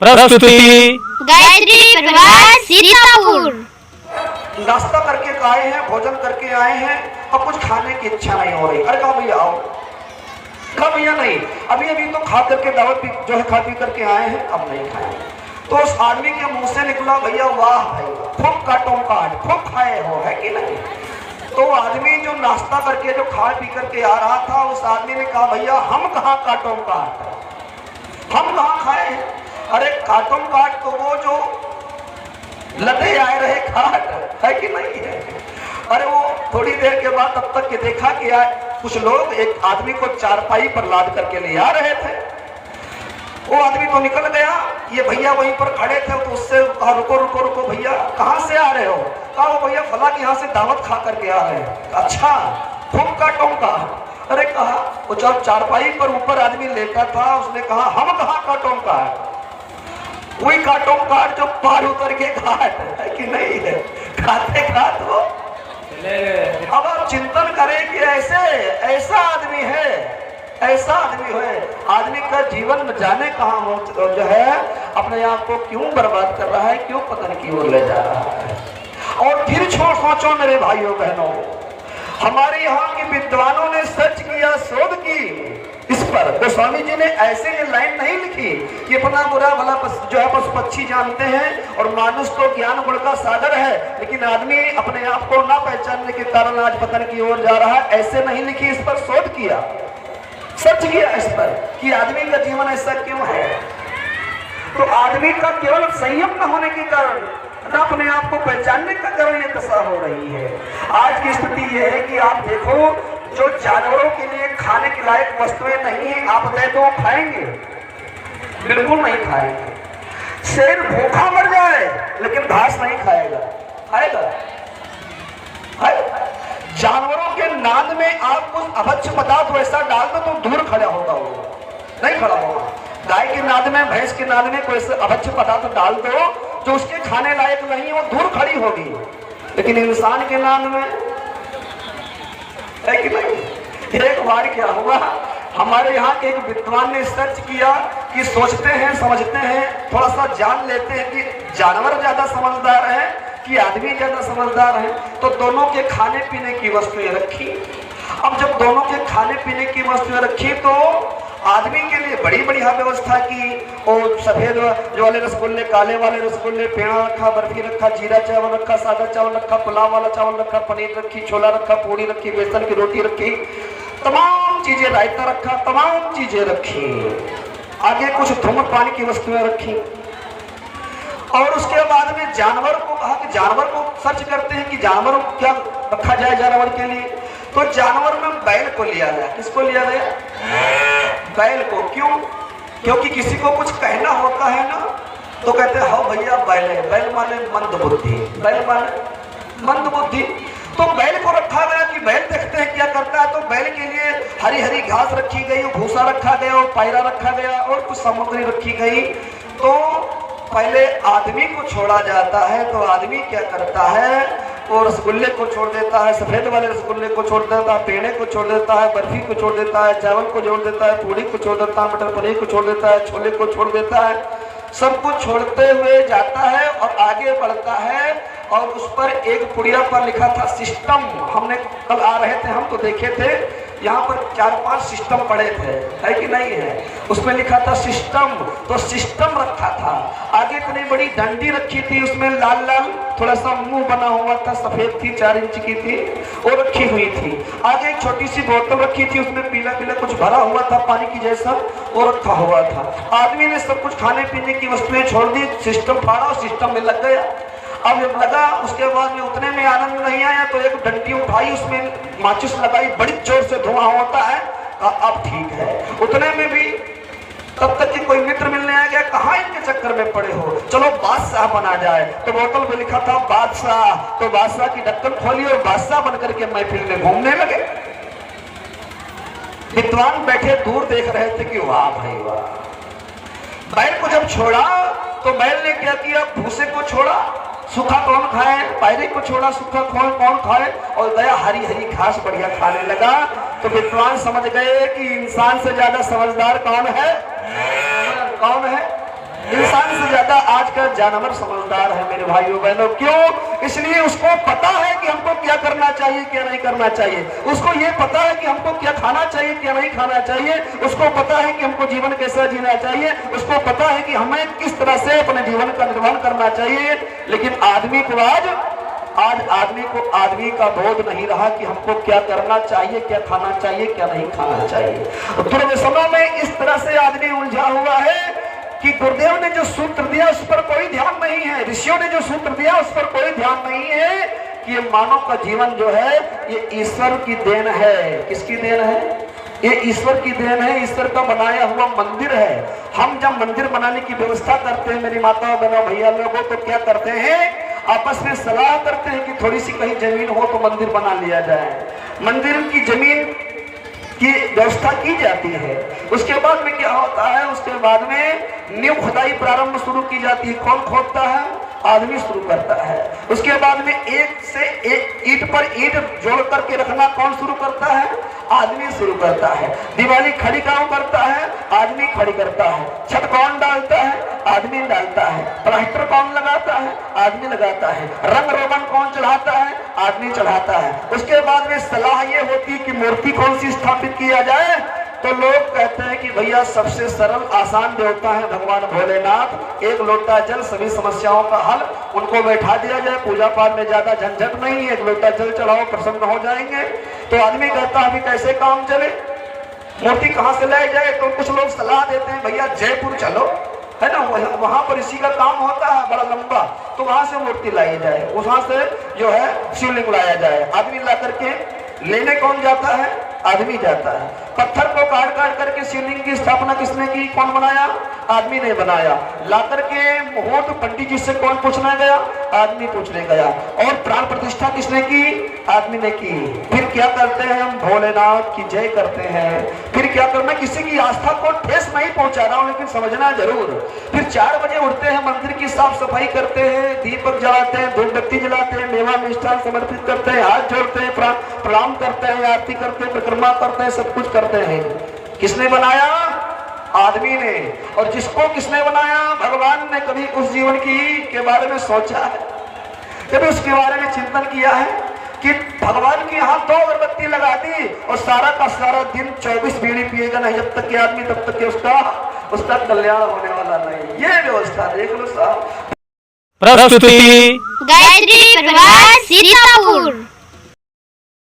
प्रस्तुति गायत्री परिवार सीतापुर। नाश्ता करके आए हैं, भोजन करके आए हैं, अब कुछ खाने की इच्छा नहीं हो रही। अरे कहा भैया आओ, कहा भैया नहीं, अभी अभी तो खा करके दावत जो है खा पी करके आए हैं, अब नहीं खाए। तो उस आदमी के मुंह से निकला, भैया वाह भाई, खूब काटो काट, खूब खाए हो, है कि नहीं। तो आदमी जो नाश्ता करके जो खा पी करके आ रहा था, उस आदमी ने कहा भैया हम कहाँ काटो काट, हम कहाँ खाए हैं। अरे काटो काट तो वो जो लदे आए रहे खाट, है कि नहीं है। अरे वो थोड़ी देर के बाद तब तक के देखा कि कुछ लोग एक आदमी को चारपाई पर लाद करके ले आ रहे थे। वो आदमी तो निकल गया, ये भैया वहीं पर खड़े थे, तो उससे कहा रुको रुको रुको भैया, कहाँ से आ रहे हो। कहा वो भैया फला के यहाँ से दावत खा करके आ रहे हैं। अच्छा खूब काटो का। अरे कहा वो जब चारपाई पर ऊपर आदमी लेटा था, उसने कहा हम कहाँ काटो का, वही काटो काट जो पार उतर के घाट, है कि नहीं है। खाते खाते वो अब आप चिंतन करें कि ऐसा आदमी है, ऐसा आदमी है। आदमी का जीवन जाने कहाँ हो जो है, अपने आप को क्यों बर्बाद कर रहा है, क्यों पतन की ओर ले जा रहा है। और फिर सोचो मेरे भाइयों बहनों, हमारे यहाँ के विद्वानों ने सर्च किया, शोध की इस पर। गोस्वामी जी ने ऐसे ये लाइन नहीं लिखी कि अपना बुरा भला जो है पशु पक्षी जानते हैं और मानुष तो ज्ञान गुण का सागर है, लेकिन आदमी अपने आप को ना पहचानने के कारण आज पतन की ओर जा रहा है, ऐसे नहीं लिखी। इस पर शोध किया, सर्च किया इस पर कि आदमी का जीवन ऐसा क्यों है। तो आदमी का केवल संयम न होने के कारण, न अपने आप को पहचानने का कारण ये दशा हो रही है। आज की स्थिति यह है कि आप देखो, जो जानवरों के लिए खाने के लायक वस्तुएं नहीं है, आप दे दो खाएंगे, बिल्कुल नहीं खाएंगे। शेर भूखा मर जाए लेकिन घास नहीं खाएगा, खाएगा। जानवरों के नाद में आप कुछ अभक्ष्य पदार्थ वैसा डाल दो तो दूर खड़ा होगा, वो नहीं खड़ा होगा। गाय के नाद में, भैंस के नाद में कोई अभक्ष्य पदार्थ डाल दो जो उसके खाने लायक नहीं, वो दूर खड़ी होगी। लेकिन इंसान के नाद में, है कि नहीं। एक बार क्या हुआ, हमारे यहाँ के एक विद्वान ने सर्च किया कि सोचते हैं समझते हैं, थोड़ा सा जान लेते हैं कि जानवर ज्यादा समझदार है कि आदमी ज्यादा समझदार है। तो दोनों के खाने पीने की वस्तुएं रखी। अब जब दोनों के खाने पीने की वस्तुएं रखी तो आदमी के लिए बड़ी बढ़िया व्यवस्था की। और सफेद जो वाले रसगुल्ले, काले वाले रसगुल्ले, पेड़ा रखा, बर्फी रखा, जीरा चावल रखा, सादा चावल रखा, पुलाव वाला चावल रखा, पनीर रखी, छोला रखा, पूड़ी रखी, बेसन की रोटी रखी, तमाम चीजें, रायता रखा, तमाम चीजें रखी। आगे कुछ धूम्रपान की वस्तुएं रखी। और उसके बाद में जानवर को कहा कि जानवर को सर्च करते हैं कि जानवर को क्या रखा जाए जानवर के लिए। तो जानवर में बैल को लिया गया। किसको लिया गया? बैल को। क्यों? क्योंकि किसी को कुछ कहना होता है ना, तो कहते हैं हाँ भैया बैल है। बैल माने मंद बुद्धि, बैल माने मंद बुद्धि। तो बैल को रखा गया कि बैल देखते हैं क्या करता है। तो बैल के लिए हरी हरी घास रखी गई, भूसा रखा गया, पायरा रखा गया और कुछ सामग्री रखी गई। तो पहले आदमी को छोड़ा जाता है, तो आदमी क्या करता है, वो रसगुल्ले को छोड़ देता है, सफेद वाले रसगुल्ले को छोड़ देता है, पेड़े को छोड़ देता है, बर्फी को छोड़ देता है, चावल को छोड़ देता है, पूड़ी को छोड़ देता है, मटर पनीर को छोड़ देता है, छोले को छोड़ देता है। सब कुछ छोड़ते हुए जाता है और आगे बढ़ता है। और उस पर एक पुड़िया पर लिखा था सिस्टम। हमने कल आ रहे थे, हम तो देखे थे, यहाँ पर 4-5 सिस्टम पड़े थे, है कि नहीं है। उसमें लिखा था सिस्टम, तो सिस्टम रखा था। आगे इतनी बड़ी डंडी रखी थी, उसमें लाल लाल थोड़ा सा मुंह बना हुआ था, सफेद थी, 4 इंच की थी, वो रखी हुई थी। आगे एक छोटी सी बोतल रखी थी, उसमें पीला पीला कुछ भरा हुआ था पानी की जैसा, वो रखा हुआ था। आदमी ने सब कुछ खाने पीने की वस्तुएं छोड़ दी, सिस्टम फाड़ा और सिस्टम में लग गया। अब जब लगा, उसके बाद में उतने में आनंद नहीं आया, तो एक डंडी उठाई, उसमें माचिस लगाई, बड़ी जोर से धुआं होता है। अब ठीक है। उतने में भी तब तक कि कोई मित्र मिलने आ गया, कहाँ इनके चक्कर में पड़े हो, चलो बादशाह बना जाए। तो बोतल में लिखा था बादशाह, तो बादशाह की ढक्कन खोली और बादशाह बनकर के महफिल में घूमने लगे। विद्वान बैठे दूर देख रहे थे कि वाह भाई वाह। बैल को जब छोड़ा तो बैल ने क्या किया, भूसे को छोड़ा, सूखा कौन खाए, पायरे को छोड़ा, सूखा कौन खाए, और गया हरी हरी घास बढ़िया खाने लगा। तो विद्वान समझ गए कि इंसान से ज्यादा समझदार कौन है, कौन है? इंसान से ज्यादा आज का जानवर समझदार है मेरे भाइयों बहनों। क्यों? इसलिए उसको पता है कि हमको क्या करना चाहिए क्या नहीं करना चाहिए। उसको ये पता है कि हमको क्या खाना चाहिए क्या नहीं खाना चाहिए। उसको पता है कि हमको जीवन कैसा जीना चाहिए। उसको पता है कि हमें किस तरह से अपने जीवन का निर्वहन करना चाहिए। लेकिन आदमी को आज आदमी का बोध नहीं रहा कि हमको क्या करना चाहिए, क्या खाना चाहिए, क्या नहीं खाना चाहिए। पूरे समय में इस तरह से आदमी उलझा हुआ है कि गुरुदेव ने जो सूत्र दिया उस पर कोई ध्यान नहीं है, ऋषियों ने जो सूत्र दिया उस पर कोई ध्यान नहीं है कि ये मानव का जीवन जो है ये ईश्वर की देन है। किसकी देन है? ये ईश्वर की देन है, ईश्वर का बनाया हुआ मंदिर है। हम जब मंदिर बनाने की व्यवस्था करते हैं मेरी माताओं बहनों भैया लोगों, तो क्या करते हैं? आपस में सलाह करते हैं कि थोड़ी सी कहीं जमीन हो तो मंदिर बना लिया जाए। मंदिर की जमीन की व्यवस्था की जाती है। उसके बाद में क्या होता है? उसके बाद में नींव खुदाई प्रारंभ शुरू की जाती है। कौन खोदता है? आदमी शुरू करता है। उसके बाद में एक से एक ईंट पर ईंट जोड़ करके रखना कौन शुरू करता है? आदमी शुरू करता है। दीवाली खड़ी कौन करता है? आदमी खड़ी करता है। छत कौन डालता है? आदमी डालता है। प्लास्टर कौन लगाता है? आदमी लगाता है। रंग रोगन कौन चढ़ाता है? आदमी चढ़ाता है। उसके बाद में सलाह ये होती है कि मूर्ति कौन सी स्थापित किया जाए। तो लोग कहते हैं कि भैया सबसे सरल आसान देवता है भगवान भोलेनाथ, एक लोटा जल सभी समस्याओं का हल, उनको बैठा दिया जाए। पूजा पाठ में ज्यादा झंझट नहीं है, एक लोटा जल चढ़ाओ प्रसन्न हो जाएंगे। तो आदमी कहता है अभी कैसे काम चले, मूर्ति कहाँ से लाई जाए। तो कुछ लोग सलाह देते हैं भैया जयपुर चलो, है ना, वहां पर इसी का काम होता है बड़ा लंबा, तो वहां से मूर्ति लाई जाए, वहां से जो है शिवलिंग लाया जाए। आदमी ला करके लेने कौन जाता है? आदमी जाता है। पत्थर को काट काट करके शिवलिंग की स्थापना किसने की? कौन बनाया? आदमी ने बनाया। ला करके मुहूर्त पंडित जी से कौन पूछने गया? आदमी पूछने गया। और प्राण प्रतिष्ठा किसने की? आदमी ने की। फिर क्या करते हैं हम? भोलेनाथ की जय करते हैं। फिर क्या करना? किसी की आस्था को ठेस नहीं पहुंचा रहा हूं, लेकिन समझना जरूर। फिर 4 बजे उठते हैं, मंदिर की साफ सफाई करते हैं, दीपक जलाते हैं, धूप बत्ती जलाते हैं, मेवा मिष्ठान समर्पित करते हैं, हाथ जोड़ते हैं, प्रणाम करते हैं, आरती करते हैं, परिक्रमा करते हैं, सब कुछ करते हैं। किसने बनाया? आदमी ने। और जिसको किसने बनाया? भगवान ने। कभी उस जीवन की के बारे में सोचा है? कभी उसके बारे में चिंतन किया है कि भगवान की यहाँ 2 अगरबत्ती लगा दी और सारा का सारा दिन 24 बीड़ी पिएगा नहीं जब तक कि आदमी, तब तक कि उसका कल्याण होने वाला नहीं। ये व्यवस्था देख लो साहब। प्रस्तुति गायत्री परिवार सीतापुर।